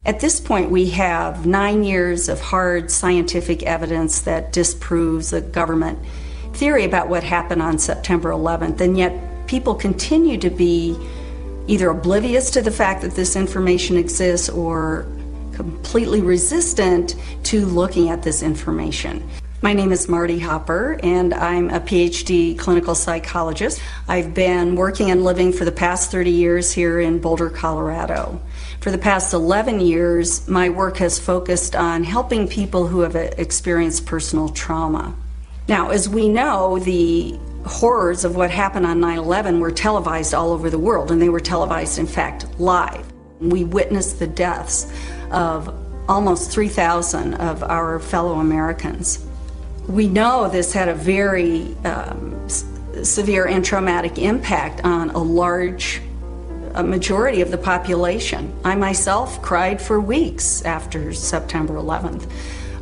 At this point, we have 9 years of hard scientific evidence that disproves the government theory about what happened on September 11th, and yet people continue to be either oblivious to the fact that this information exists or completely resistant to looking at this information. My name is Marty Hopper, and I'm a PhD clinical psychologist. I've been working and living for the past 30 years here in Boulder, Colorado. For the past 11 years, my work has focused on helping people who have experienced personal trauma. Now, as we know, the horrors of what happened on 9/11 were televised all over the world, and they were televised, in fact, live. We witnessed the deaths of almost 3,000 of our fellow Americans. We know this had a very severe and traumatic impact on a majority of the population. I myself cried for weeks after September 11th.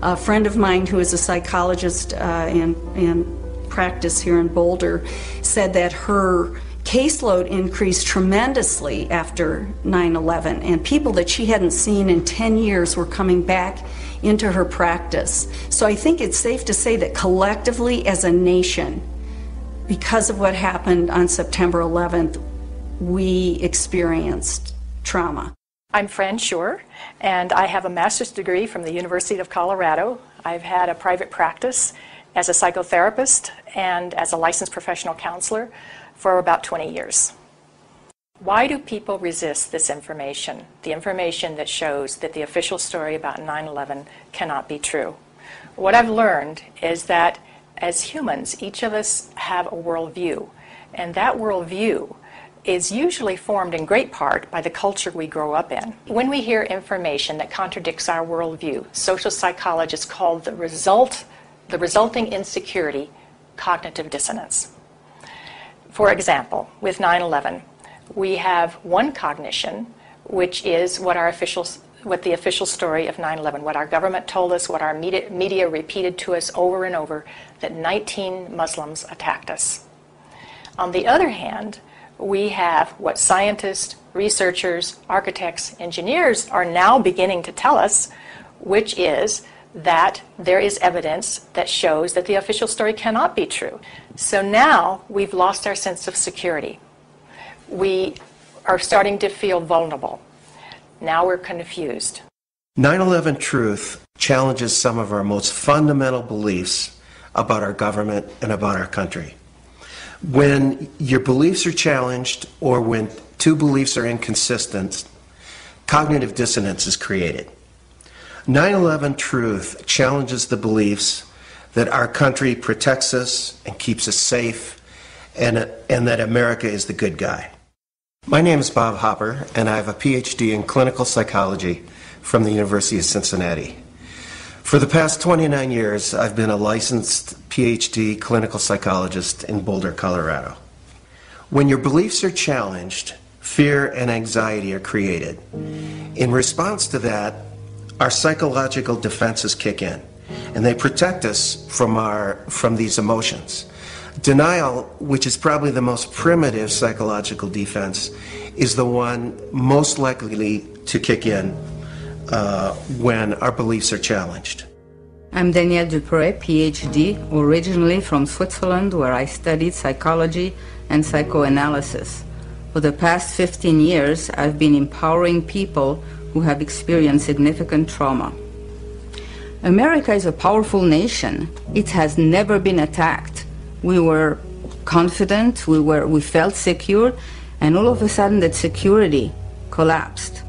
A friend of mine who is a psychologist in practice here in Boulder said that her caseload increased tremendously after 9/11, and people that she hadn't seen in 10 years were coming back into her practice. So I think it's safe to say that collectively as a nation, because of what happened on September 11th, we experienced trauma. I'm Fran Schur, and I have a master's degree from the University of Colorado. I've had a private practice as a psychotherapist and as a licensed professional counselor for about 20 years. Why do people resist this information, the information that shows that the official story about 9/11 cannot be true? What I've learned is that as humans, each of us have a worldview, and that worldview is usually formed in great part by the culture we grow up in. When we hear information that contradicts our worldview, social psychologists call the resulting insecurity cognitive dissonance. For example, with 9/11, we have one cognition, which is what the official story of 9/11, what our government told us, what our media repeated to us over and over, that 19 Muslims attacked us. On the other hand, we have what scientists, researchers, architects, engineers are now beginning to tell us, which is that there is evidence that shows that the official story cannot be true. So now we've lost our sense of security. We are starting to feel vulnerable. Now we're confused. 9/11 truth challenges some of our most fundamental beliefs about our government and about our country. When your beliefs are challenged or when two beliefs are inconsistent, cognitive dissonance is created. 9/11 truth challenges the beliefs that our country protects us and keeps us safe and that America is the good guy. My name is Bob Hopper, and I have a PhD in clinical psychology from the University of Cincinnati. For the past 29 years, I've been a licensed PhD clinical psychologist in Boulder, Colorado. When your beliefs are challenged, fear and anxiety are created. In response to that, our psychological defenses kick in, and they protect us from these emotions. Denial, which is probably the most primitive psychological defense, is the one most likely to kick in when our beliefs are challenged. I'm Danielle Dupré, PhD, originally from Switzerland, where I studied psychology and psychoanalysis. For the past 15 years, I've been empowering people who have experienced significant trauma. America is a powerful nation. It has never been attacked. We were confident, we felt secure, and all of a sudden that security collapsed.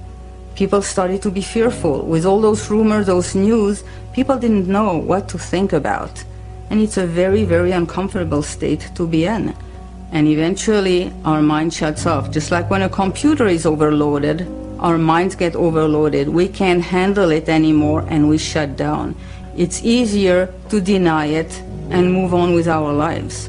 People started to be fearful. With all those rumors, those news, people didn't know what to think about. And it's a very, very uncomfortable state to be in. And eventually, our mind shuts off. Just like when a computer is overloaded, our minds get overloaded. We can't handle it anymore, and we shut down. It's easier to deny it and move on with our lives.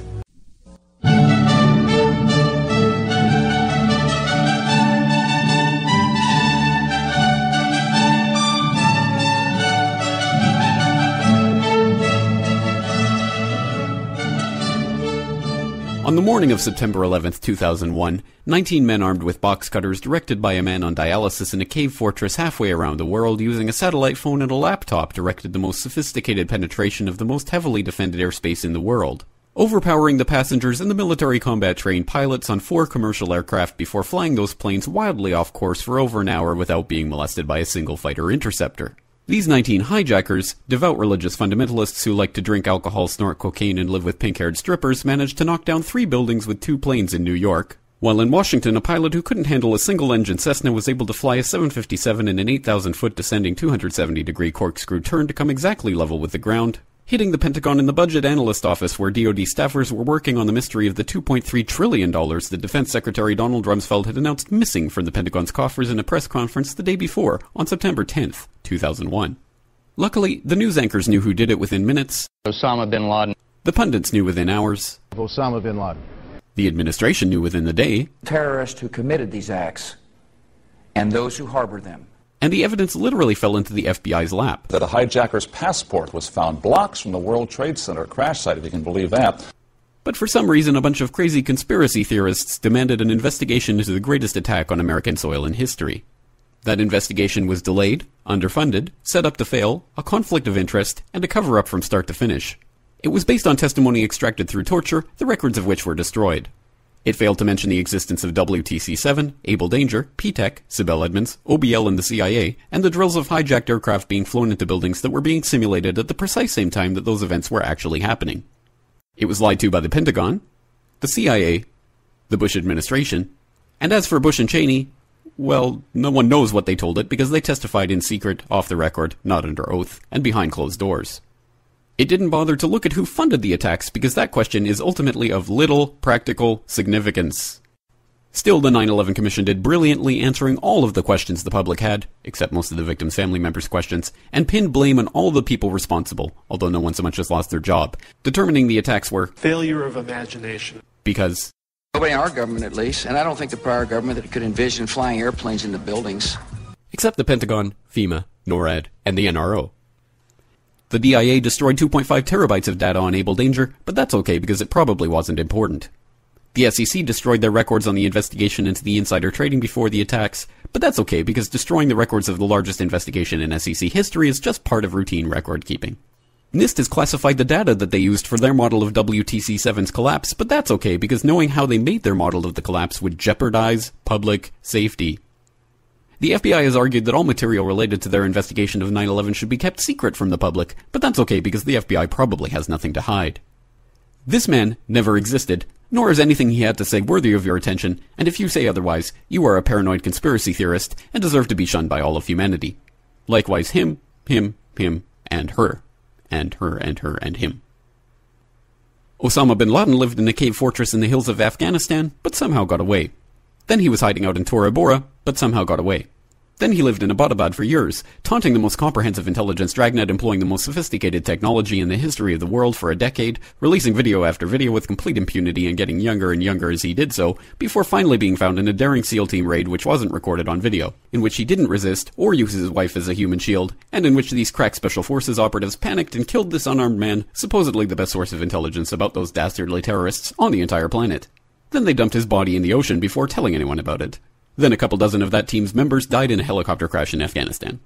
On the morning of September 11, 2001, 19 men armed with box cutters directed by a man on dialysis in a cave fortress halfway around the world using a satellite phone and a laptop directed the most sophisticated penetration of the most heavily defended airspace in the world, overpowering the passengers and the military combat-trained pilots on 4 commercial aircraft before flying those planes wildly off course for over an hour without being molested by a single fighter interceptor. These 19 hijackers, devout religious fundamentalists who like to drink alcohol, snort cocaine, and live with pink-haired strippers, managed to knock down 3 buildings with 2 planes in New York, while in Washington a pilot who couldn't handle a single-engine Cessna was able to fly a 757 in an 8,000-foot descending 270-degree corkscrew turn to come exactly level with the ground, hitting the Pentagon in the Budget Analyst Office where DoD staffers were working on the mystery of the $2.3 trillion that Defense Secretary Donald Rumsfeld had announced missing from the Pentagon's coffers in a press conference the day before, on September 10th, 2001. Luckily, the news anchors knew who did it within minutes. Osama bin Laden. The pundits knew within hours. Osama bin Laden. The administration knew within the day. Terrorists who committed these acts and those who harbor them. And the evidence literally fell into the FBI's lap. That a hijacker's passport was found blocks from the World Trade Center crash site, if you can believe that. But for some reason, a bunch of crazy conspiracy theorists demanded an investigation into the greatest attack on American soil in history. That investigation was delayed, underfunded, set up to fail, a conflict of interest, and a cover-up from start to finish. It was based on testimony extracted through torture, the records of which were destroyed. It failed to mention the existence of WTC-7, Able Danger, P-TECH, Sibel Edmonds, OBL and the CIA, and the drills of hijacked aircraft being flown into buildings that were being simulated at the precise same time that those events were actually happening. It was lied to by the Pentagon, the CIA, the Bush administration, and as for Bush and Cheney, well, no one knows what they told it because they testified in secret, off the record, not under oath, and behind closed doors. It didn't bother to look at who funded the attacks because that question is ultimately of little practical significance. Still, the 9/11 Commission did brilliantly answering all of the questions the public had, except most of the victims' family members' questions, and pinned blame on all the people responsible, although no one so much as lost their job, determining the attacks were failure of imagination. Because nobody in our government, at least, and I don't think the prior government that could envision flying airplanes into buildings. Except the Pentagon, FEMA, NORAD, and the NRO. The DIA destroyed 2.5 terabytes of data on Able Danger, but that's okay because it probably wasn't important. The SEC destroyed their records on the investigation into the insider trading before the attacks, but that's okay because destroying the records of the largest investigation in SEC history is just part of routine record keeping. NIST has classified the data that they used for their model of WTC-7's collapse, but that's okay because knowing how they made their model of the collapse would jeopardize public safety. The FBI has argued that all material related to their investigation of 9/11 should be kept secret from the public, but that's okay because the FBI probably has nothing to hide. This man never existed, nor is anything he had to say worthy of your attention, and if you say otherwise, you are a paranoid conspiracy theorist and deserve to be shunned by all of humanity. Likewise him, and her. And her, and her, and him. Osama bin Laden lived in a cave fortress in the hills of Afghanistan, but somehow got away. Then he was hiding out in Tora Bora, but somehow got away. Then he lived in Abbottabad for years, taunting the most comprehensive intelligence dragnet employing the most sophisticated technology in the history of the world for a decade, releasing video after video with complete impunity and getting younger and younger as he did so, before finally being found in a daring SEAL team raid which wasn't recorded on video, in which he didn't resist or use his wife as a human shield, and in which these crack special forces operatives panicked and killed this unarmed man, supposedly the best source of intelligence about those dastardly terrorists on the entire planet. Then they dumped his body in the ocean before telling anyone about it. Then a couple dozen of that team's members died in a helicopter crash in Afghanistan.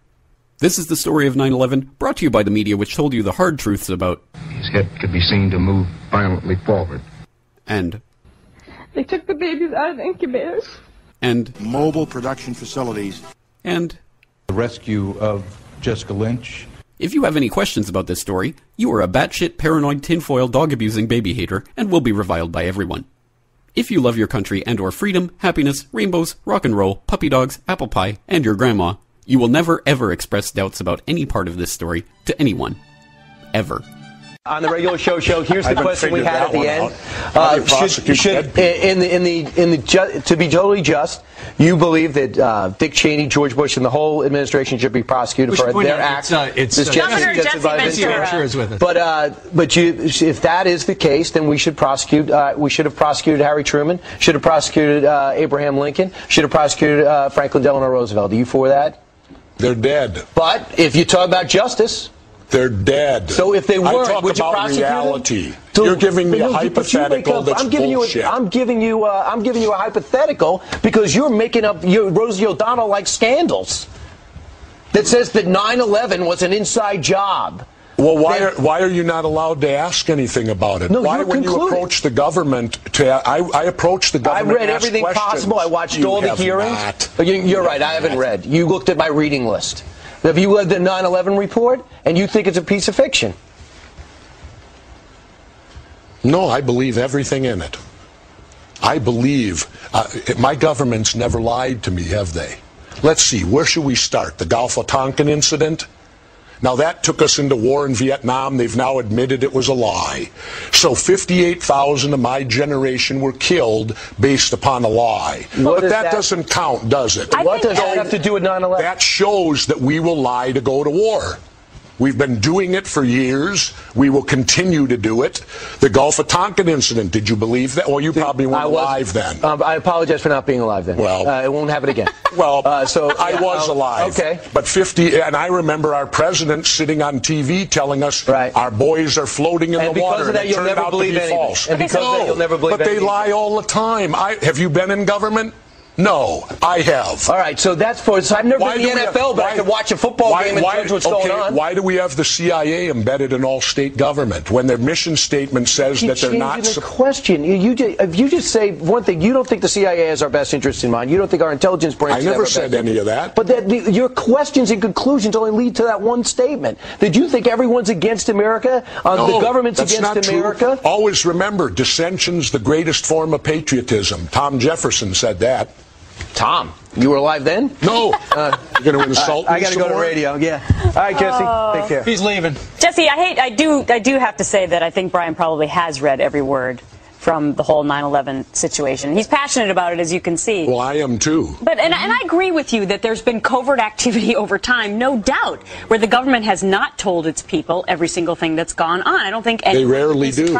This is the story of 9/11, brought to you by the media which told you the hard truths about... His head could be seen to move violently forward. And... They took the babies out of the incubators. And... Mobile production facilities. And... The rescue of Jessica Lynch. If you have any questions about this story, you are a batshit, paranoid, tinfoil, dog-abusing baby hater and will be reviled by everyone. If you love your country and or freedom, happiness, rainbows, rock and roll, puppy dogs, apple pie, and your grandma, you will never ever express doubts about any part of this story to anyone. Ever. On the regular show, here's the question we had at the end. To be totally just, you believe that Dick Cheney, George Bush, and the whole administration should be prosecuted for their acts. Governor Jesse Ventura is with us. But if that is the case, then we should prosecute. We should have prosecuted Harry Truman. Should have prosecuted Abraham Lincoln. Should have prosecuted Franklin Delano Roosevelt. Are you for that? They're dead. But if you talk about justice, They're dead. So if they weren't, I talk would you about prosecute reality. them? So, you're giving me a no, hypothetical that's bullshit. I'm giving you a hypothetical because you're making up your Rosie O'Donnell-like scandals that says that 9/11 was an inside job. Well, why are you not allowed to ask anything about it? No, why, you're when concluding. you approach the government, I approach the government. I read everything possible. I watched all the hearings. You're right. I haven't read. You looked at my reading list. Have you read the 9/11 report and you think it's a piece of fiction? No, I believe everything in it. I believe my government's never lied to me, have they? Let's see. Where should we start? The Gulf of Tonkin incident? Now, that took us into war in Vietnam. They've now admitted it was a lie. So 58,000 of my generation were killed based upon a lie. But that doesn't count, does it? What does that have to do with 9/11? That shows that we will lie to go to war. We've been doing it for years. We will continue to do it. The Gulf of Tonkin incident, did you believe that? Well, you probably weren't alive then. I apologize for not being alive then. Well, it won't happen again. Well, I was alive. Okay. But and I remember our president sitting on TV telling us our boys are floating in the water. And because of that, you'll never believe anything. And because of that, you'll never believe anything. But they lie all the time. Have you been in government? No, I have. All right, so that's for. So I've never been in the NFL, but I could watch a football game and judge what's going on. Why do we have the CIA embedded in all state government when their mission statement says that they're not? The question. If you just say one thing, you don't think the CIA has our best interests in mind. You don't think our intelligence branch. I never said any of that. But your questions and conclusions only lead to that one statement. Did you think everyone's against America? No, the government's that's against not America? True. Always remember, dissension's the greatest form of patriotism. Tom Jefferson said that. Tom, you were alive then? No. You're going to insult me. I got to go to radio. Yeah. All right, Jesse. Take care. He's leaving. Jesse, I do have to say that I think Brian probably has read every word from the whole 9/11 situation. He's passionate about it, as you can see. Well, I am too. But and I agree with you that there's been covert activity over time, no doubt, where the government has not told its people every single thing that's gone on. I don't think they rarely do.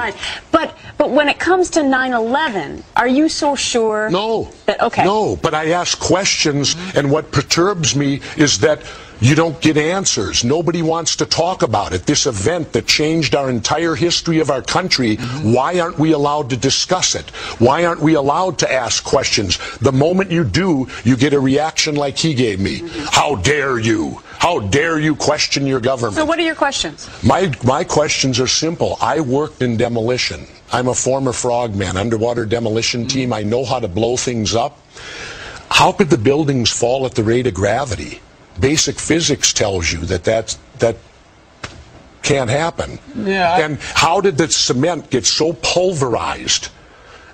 But when it comes to 9/11, are you so sure? No. Okay. No, but I ask questions, and what perturbs me is that you don't get answers. Nobody wants to talk about it. This event that changed our entire history of our country, why aren't we allowed to discuss it? Why aren't we allowed to ask questions? The moment you do, you get a reaction like he gave me. How dare you? How dare you question your government? So what are your questions? My questions are simple. I worked in demolition. I'm a former frogman, underwater demolition team. I know how to blow things up. How could the buildings fall at the rate of gravity? Basic physics tells you that can't happen. Yeah. And how did the cement get so pulverized?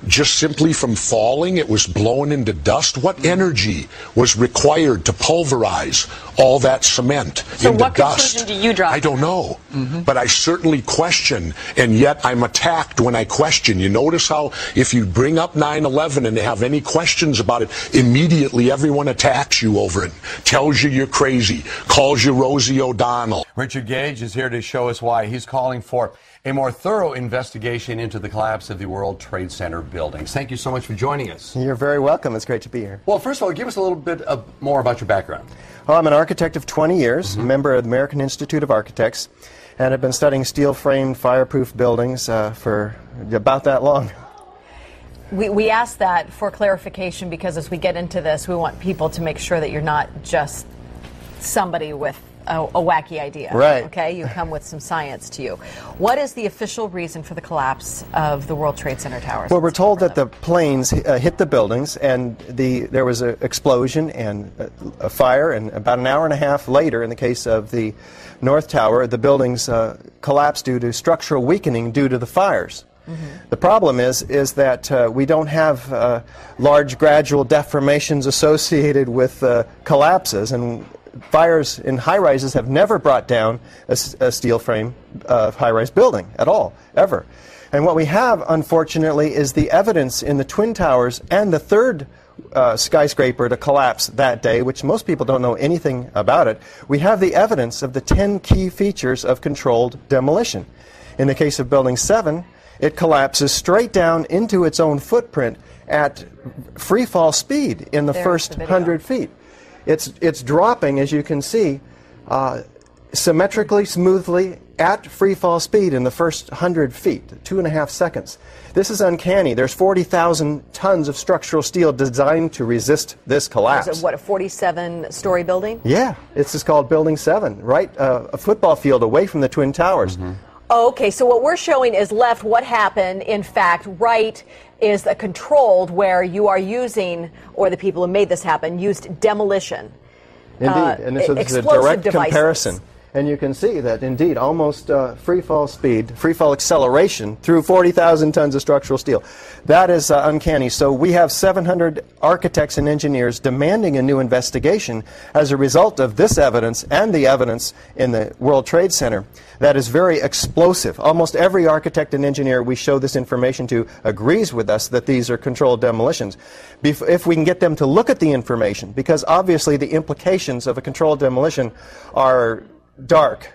Just simply from falling, it was blown into dust. What energy was required to pulverize all that cement so into what dust? Conclusion do you draw? I don't know, but I certainly question, and yet I'm attacked when I question. You notice how if you bring up 9/11 and have any questions about it, immediately everyone attacks you over it, tells you you're crazy, calls you Rosie O'Donnell. Richard Gage is here to show us why he's calling for a more thorough investigation into the collapse of the World Trade Center buildings. Thank you so much for joining us. You're very welcome. It's great to be here. Well, first of all, give us a little bit more about your background. Well, I'm an architect of 20 years, a member of the American Institute of Architects, and have been studying steel-framed, fireproof buildings for about that long. We ask that for clarification because as we get into this, we want people to make sure that you're not just somebody with a wacky idea. Right. Okay, you come with some science to you. What is the official reason for the collapse of the World Trade Center towers? Well, we're told that the planes hit the buildings and there was an explosion and a fire, and about an hour and a half later, in the case of the North Tower, the buildings collapsed due to structural weakening due to the fires. The problem is that we don't have large gradual deformations associated with collapses, and fires in high-rises have never brought down a steel frame high-rise building at all, ever. And what we have, unfortunately, is the evidence in the Twin Towers and the third skyscraper to collapse that day, which most people don't know anything about it. We have the evidence of the 10 key features of controlled demolition. In the case of Building 7, it collapses straight down into its own footprint at free fall speed in the first 100 feet. It's dropping, as you can see, symmetrically, smoothly, at free fall speed in the first 100 feet, 2.5 seconds. This is uncanny. There's 40,000 tons of structural steel designed to resist this collapse. Is it, what, a 47-story building? Yeah, it's just called Building 7, right a football field away from the Twin Towers. Mm-hmm. Okay, so what we're showing is left what happened. In fact, right is a controlled where you are using, or the people who made this happen, used demolition. Indeed, and this is a direct comparison. And you can see that, indeed, almost free fall speed, free fall acceleration through 40,000 tons of structural steel. That is uncanny. So we have 700 architects and engineers demanding a new investigation as a result of this evidence and the evidence in the World Trade Center that is very explosive. Almost every architect and engineer we show this information to agrees with us that these are controlled demolitions. If we can get them to look at the information, because obviously the implications of a controlled demolition are dark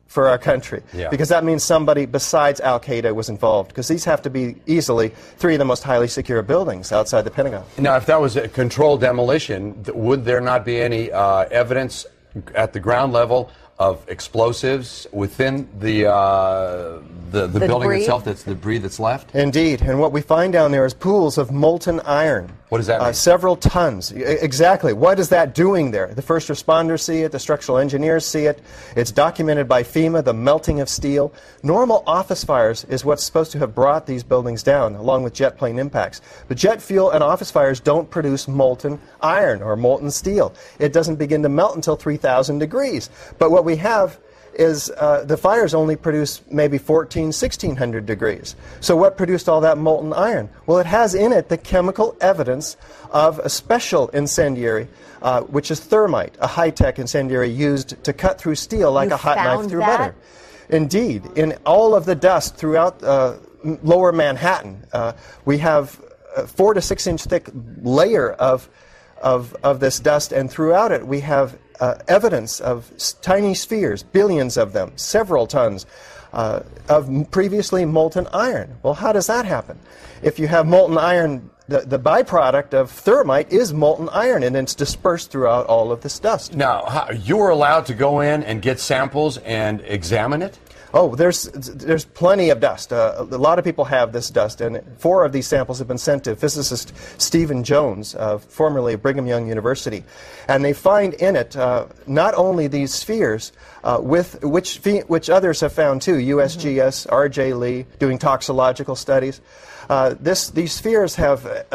for our country, because that means somebody besides Al-Qaeda was involved, because these have to be easily 3 of the most highly secure buildings outside the Pentagon. Now, if that was a controlled demolition, would there not be any evidence at the ground level of explosives within the building debris itself? That's the debris that's left? Indeed, and what we find down there is pools of molten iron. What does that mean? Several tons. Exactly. What is that doing there? The first responders see it. The structural engineers see it. It's documented by FEMA, the melting of steel. Normal office fires is what's supposed to have brought these buildings down, along with jet plane impacts. But jet fuel and office fires don't produce molten iron or molten steel. It doesn't begin to melt until 3,000 degrees. But what we have is the fires only produce maybe 1,600 degrees. So what produced all that molten iron? Well, it has in it the chemical evidence of a special incendiary, which is thermite, a high-tech incendiary used to cut through steel like a hot knife through butter. Indeed, in all of the dust throughout lower Manhattan, we have a 4 to 6 inch thick layer of this dust, and throughout it we have evidence of tiny spheres, billions of them, several tons of previously molten iron. Well, how does that happen? If you have molten iron, the byproduct of thermite is molten iron, and it's dispersed throughout all of this dust. Now, you were allowed to go in and get samples and examine it? Oh, there's plenty of dust. A lot of people have this dust, and 4 of these samples have been sent to physicist Stephen Jones, formerly of Brigham Young University. And they find in it not only these spheres, with which others have found too, USGS, R.J. Lee, doing toxicological studies. These spheres have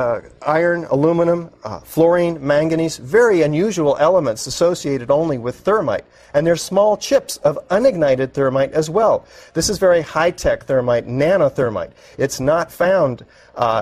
iron, aluminum, fluorine, manganese, very unusual elements associated only with thermite. And there's small chips of unignited thermite as well. This is very high-tech thermite, nanothermite. It's not found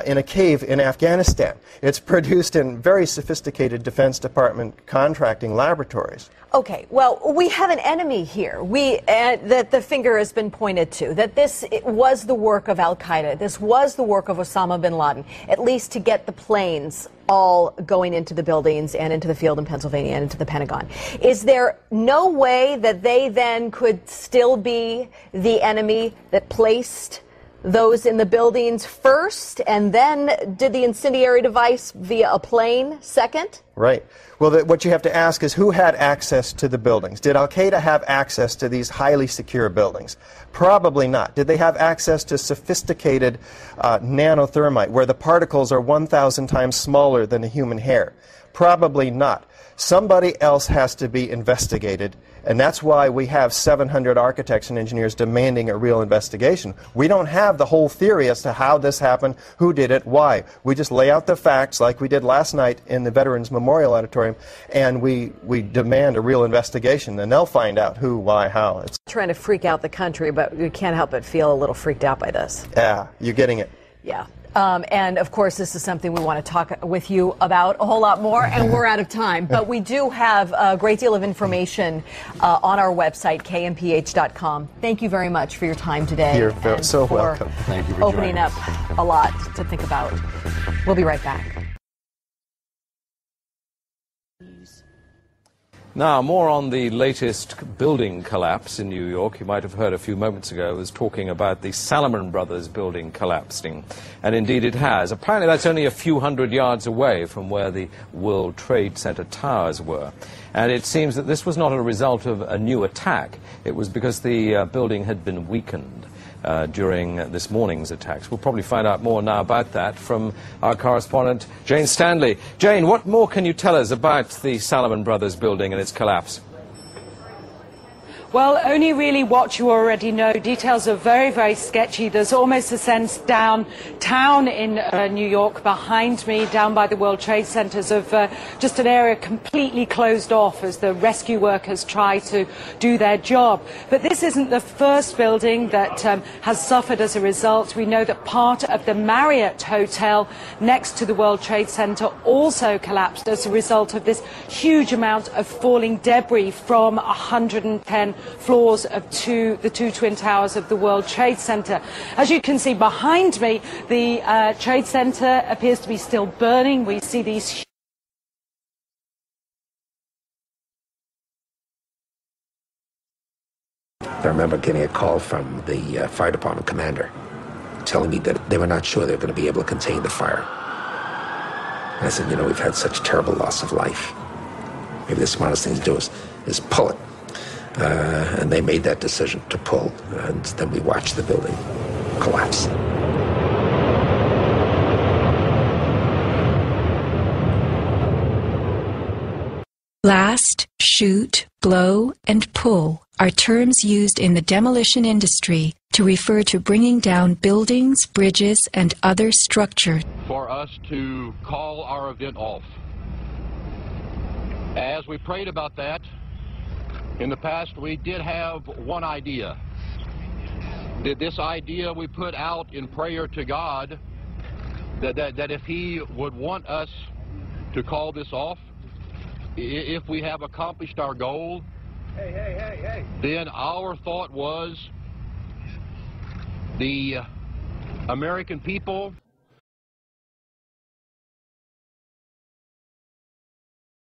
in a cave in Afghanistan. It's produced in very sophisticated Defense Department contracting laboratories. Okay, well, we have an enemy here. That the finger has been pointed to, that this was the work of Al-Qaeda. This was the work of Osama bin Laden, at least to get the planes all going into the buildings and into the field in Pennsylvania and into the Pentagon. Is there no way that they then could still be the enemy that placed those in the buildings first and then did the incendiary device via a plane second? Right. Well, what you have to ask is who had access to the buildings? Did Al-Qaeda have access to these highly secure buildings? Probably not. Did they have access to sophisticated nanothermite, where the particles are 1,000 times smaller than a human hair? Probably not. Somebody else has to be investigated, and that's why we have 700 architects and engineers demanding a real investigation. We don't have the whole theory as to how this happened, who did it, why. We just lay out the facts like we did last night in the Veterans Memorial Auditorium, and we demand a real investigation, and they'll find out who, why, how. It's trying to freak out the country, but we can't help but feel a little freaked out by this. Yeah, you're getting it. Yeah. And, of course, this is something we want to talk with you about a whole lot more, and we're out of time. But we do have a great deal of information on our website, kmph.com. Thank you very much for your time today. You're so welcome. Thank you for opening up a lot to think about. We'll be right back. Now, more on the latest building collapse in New York. You might have heard a few moments ago I was talking about the Salomon Brothers building collapsing. And indeed it has. Apparently that's only a few hundred yards away from where the World Trade Center towers were. And it seems that this was not a result of a new attack. It was because the building had been weakened during this morning's attacks. We'll probably find out more now about that from our correspondent, Jane Stanley. Jane, what more can you tell us about the Salomon Brothers building and its collapse? Well, only really what you already know. Details are very, very sketchy. There's almost a sense downtown in New York behind me, down by the World Trade Centers, of just an area completely closed off as the rescue workers try to do their job. But this isn't the first building that has suffered as a result. We know that part of the Marriott Hotel next to the World Trade Center also collapsed as a result of this huge amount of falling debris from 110 floors of the two twin towers of the World Trade Center. As you can see behind me, the Trade Center appears to be still burning. We see these I remember getting a call from the fire department commander telling me that they were not sure they were going to be able to contain the fire. And I said, you know, we've had such terrible loss of life. Maybe the smartest thing to do is pull it. And they made that decision to pull, and then we watched the building collapse. Blast, shoot, blow, and pull are terms used in the demolition industry to refer to bringing down buildings, bridges, and other structures. For us to call our event off. As we prayed about that, in the past, we did have one idea. This idea we put out in prayer to God, that if He would want us to call this off, if we have accomplished our goal, then our thought was the American people